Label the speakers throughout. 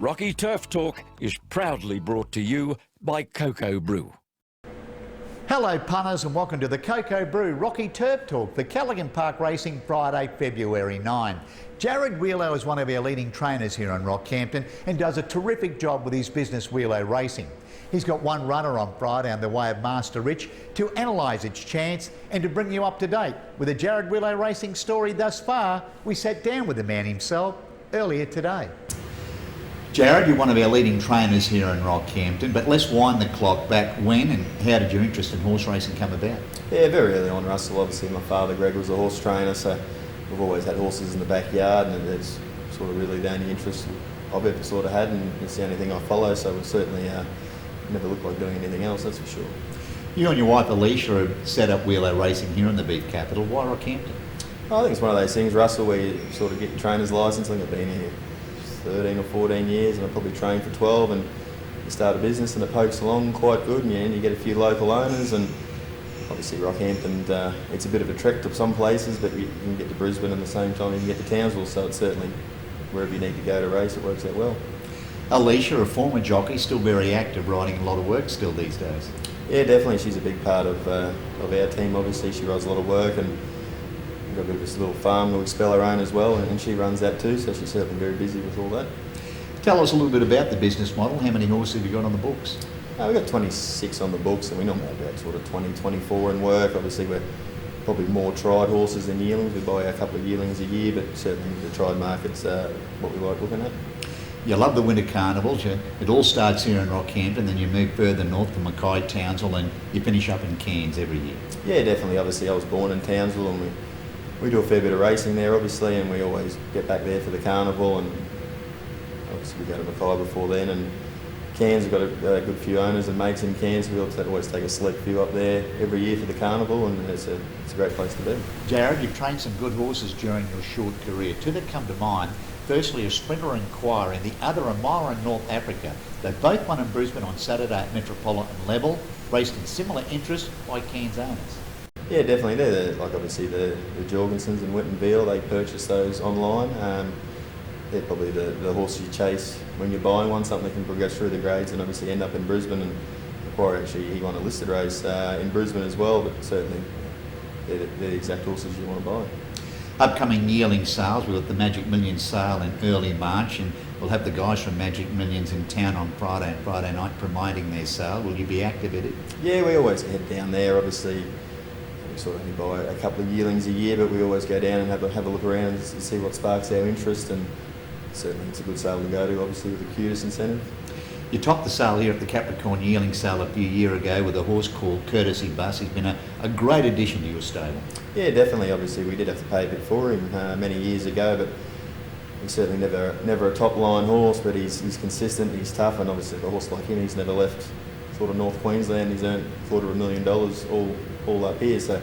Speaker 1: Rocky Turf Talk is proudly brought to you by Cocobrew.
Speaker 2: Hello punters and welcome to the Cocobrew Rocky Turf Talk for Callaghan Park Racing, Friday, February 9. Jared Wehlow is one of our leading trainers here in Rockhampton and does a terrific job with his business Wehlow Racing. He's got one runner on Friday on the way of Master Rich to analyse its chance and to bring you up to date with a Jared Wehlow Racing story thus far. We sat down with the man himself earlier today. Jared, you're one of our leading trainers here in Rockhampton, but let's wind the clock back. When and how did your interest in horse racing come about?
Speaker 3: Yeah, very early on, Russell. Obviously, my father, Greg, was a horse trainer, so we've always had horses in the backyard, and it's sort of really the only interest I've ever sort of had, and it's the only thing I follow, so we certainly never looked like doing anything else, that's for sure.
Speaker 2: You and your wife Alicia have set up Wehlow Racing here in the beef capital. Why Rockhampton?
Speaker 3: I think it's one of those things, Russell, where you sort of get your trainer's licence. I think I've been here 13 or 14 years, and I probably trained for 12, and you start a business and it pokes along quite good, and you get a few local owners, and obviously Rockhampton, it's a bit of a trek to some places, but you can get to Brisbane at the same time you can get to Townsville, so it's certainly wherever you need to go to race, it works out well.
Speaker 2: Alicia, a former jockey, still very active, riding a lot of work still these days.
Speaker 3: Yeah, definitely, she's a big part of our team. Obviously she rides a lot of work, and we've got a bit of this little farm that we spell our own as well, and she runs that too, so she's certainly very busy with all that.
Speaker 2: Tell us a little bit about the business model. How many horses have you got on the books?
Speaker 3: We've got 26 on the books, and we normally have about sort of 20, 24 in work. Obviously we're probably more tried horses than yearlings. We buy a couple of yearlings a year, but certainly the tried market's what we like looking at.
Speaker 2: You love the winter carnivals. It all starts here in Rockhampton, then you move further north to Mackay, Townsville, and you finish up in Cairns every year. Yeah,
Speaker 3: definitely. Obviously I was born in Townsville, and we do a fair bit of racing there, obviously, and we always get back there for the carnival, and obviously we go to Mackay before then, and Cairns, we've got a good few owners and mates in Cairns. We always take a select few up there every year for the carnival, and it's a great place to be. Jared,
Speaker 2: you've trained some good horses during your short career. Two that come to mind, firstly a Sprinter and Choir, and the other a mile in North Africa. They both won in Brisbane on Saturday at Metropolitan level, raced in similar interest by Cairns owners.
Speaker 3: Yeah, definitely. They're like obviously the Jorgensons and Witten Beale. They purchased those online. They're probably the horses you chase when you're buying one, something that can progress through the grades and obviously end up in Brisbane. And Macquarie actually, he won a listed race in Brisbane as well, but certainly they're the exact horses you want to buy.
Speaker 2: Upcoming yearling sales, we've got the Magic Millions sale in early March, and we'll have the guys from Magic Millions in town on Friday and Friday night promoting their sale. Will you be active at it?
Speaker 3: Yeah, we always head down there. Obviously we sort of only buy a couple of yearlings a year, but we always go down and have a look around and see what sparks our interest, and certainly it's a good sale to go to, obviously with the cutest incentive.
Speaker 2: You topped the sale here at the Capricorn yearling sale a few years ago with a horse called Courtesy Bus. He's been a great addition to your stable. Yeah,
Speaker 3: definitely. Obviously we did have to pay a bit for him many years ago, but he's certainly never a top line horse, but he's consistent, he's tough, and obviously a horse like him, he's never left sort of North Queensland. He's earned $250,000 all up here, so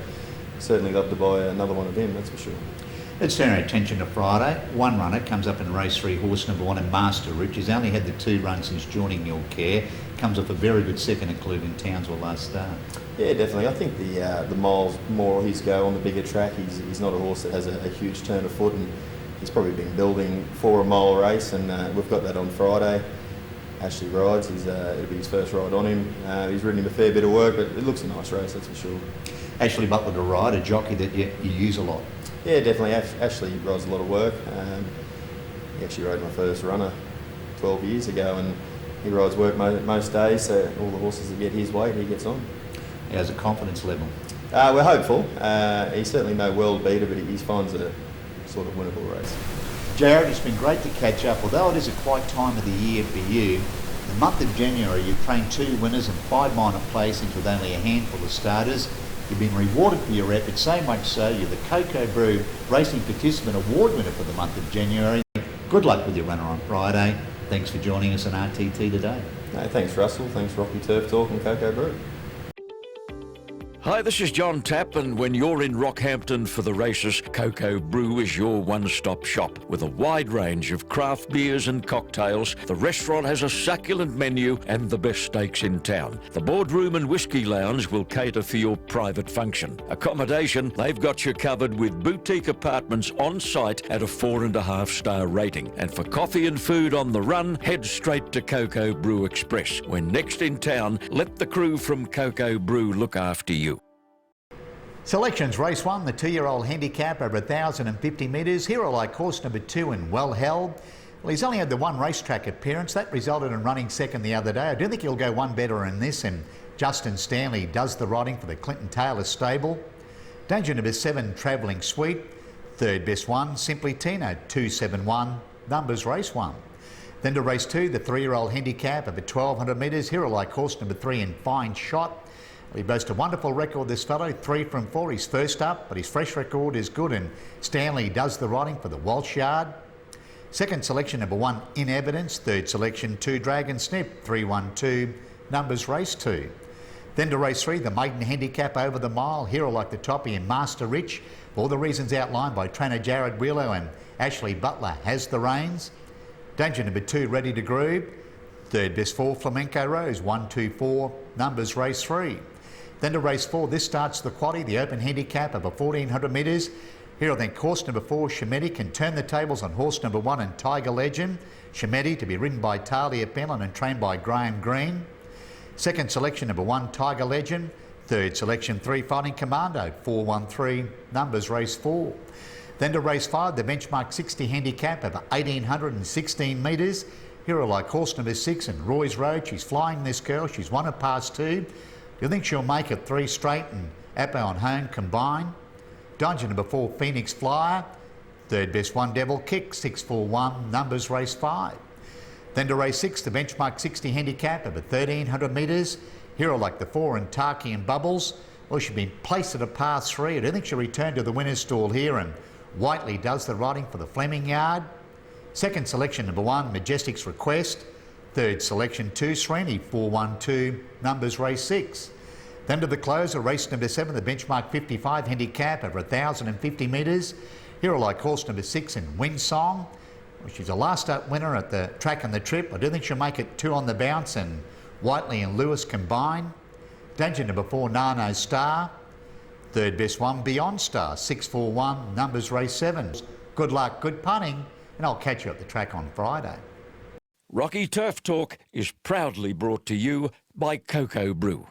Speaker 3: certainly love to buy another one of him, that's for sure.
Speaker 2: Let's turn our attention to Friday. One runner comes up in race 3, horse number 1, and Master Rich. He's only had the 2 runs since joining your care. Comes off a very good second at Cleveland Townsville last start.
Speaker 3: Yeah, definitely. I think the miles more his go on the bigger track. He's not a horse that has a huge turn of foot, and he's probably been building for a mile race, and we've got that on Friday. Ashley rides. It'll be his first ride on him. He's ridden him a fair bit of work, but it looks a nice race, that's for sure.
Speaker 2: Ashley Butler to ride, a jockey that you use a lot.
Speaker 3: Yeah, definitely. Ashley rides a lot of work. He actually rode my first runner 12 years ago, and he rides work most days, so all the horses that get his weight, he gets on.
Speaker 2: How's the confidence level?
Speaker 3: We're hopeful. He's certainly no world beater, but he finds a sort of winnable race.
Speaker 2: Jared, it's been great to catch up. Although it is a quiet time of the year for you, the month of January you've trained 2 winners and 5 minor placings with only a handful of starters. You've been rewarded for your efforts, so much so you're the Cocobrew Racing Participant Award winner for the month of January. Good luck with your runner on Friday. Thanks for joining us on RTT today.
Speaker 3: No, thanks Russell, thanks Rocky Turf Talk and Cocobrew.
Speaker 1: Hi, this is John Tapp, and when you're in Rockhampton for the races, Cocobrew is your one-stop shop. With a wide range of craft beers and cocktails, the restaurant has a succulent menu and the best steaks in town. The boardroom and whiskey lounge will cater for your private function. Accommodation, they've got you covered with boutique apartments on site at a 4.5-star rating. And for coffee and food on the run, head straight to Cocobrew Express. When next in town, let the crew from Cocobrew look after you.
Speaker 2: Selections race 1, the 2-year-old handicap over 1,050 metres. Hero Like horse number 2 and Well Held. Well, he's only had the one racetrack appearance. That resulted in running second the other day. I do think he'll go one better in this, and Justin Stanley does the riding for the Clinton Taylor stable. Danger number 7, Travelling Sweet. Third best one, Simply Tina, 271, numbers race 1. Then to race 2, the 3-year-old handicap over 1,200 metres. Hero Like horse number 3 and Fine Shot. He boasts a wonderful record, this fellow, 3 from 4. He's first up, but his fresh record is good, and Stanley does the riding for the Walsh Yard. Second selection, number 1, In Evidence. Third selection, 2, Dragon Snip, 312, numbers race 2. Then to race 3, the maiden handicap over the mile. Hero Like the Toppy and Master Rich, for all the reasons outlined by trainer Jared Wehlow, and Ashley Butler has the reins. Danger number 2, Ready to Groove. Third best 4, Flamenco Rose, 124, numbers race 3. Then to race 4, this starts the quaddie, the open handicap over 1,400 metres. Here I think horse number 4, Shemetti, can turn the tables on horse number 1 and Tiger Legend. Shemetti to be ridden by Talia Penland and trained by Graham Green. Second selection, number 1, Tiger Legend. Third selection, 3, Fighting Commando, 413, numbers race 4. Then to race 5, the benchmark 60 handicap over 1,816 metres. Here I like horse number 6 and Roy's Road. She's flying, this girl. She's won a past 2. Do you think she'll make it 3 straight and Apo on home combined? Danger number 4, Phoenix Flyer. Third best 1, Devil Kick, 641, numbers race 5. Then to race 6, the benchmark 60 handicap over 1,300 metres. Hero Like the 4 and Tarky and Bubbles. Well, she's been placed at a past 3. I don't think she'll return to the winner's stall here, and Whiteley does the riding for the Fleming Yard. Second selection, number 1, Majestic's Request. Third selection, 2, Serenity, 412, numbers race 6. Then to the closer, race number 7, the benchmark 55 handicap over 1,050 metres. Hero Like horse number 6 and Windsong. Well, she's a last up winner at the track and the trip. I do think she'll make it 2 on the bounce, and Whiteley and Lewis combine. Danger number 4, Nano Star. Third best 1, Beyond Star, 641, numbers race 7. Good luck, good punting, and I'll catch you at the track on Friday.
Speaker 1: Rocky Turf Talk is proudly brought to you by Cocobrew.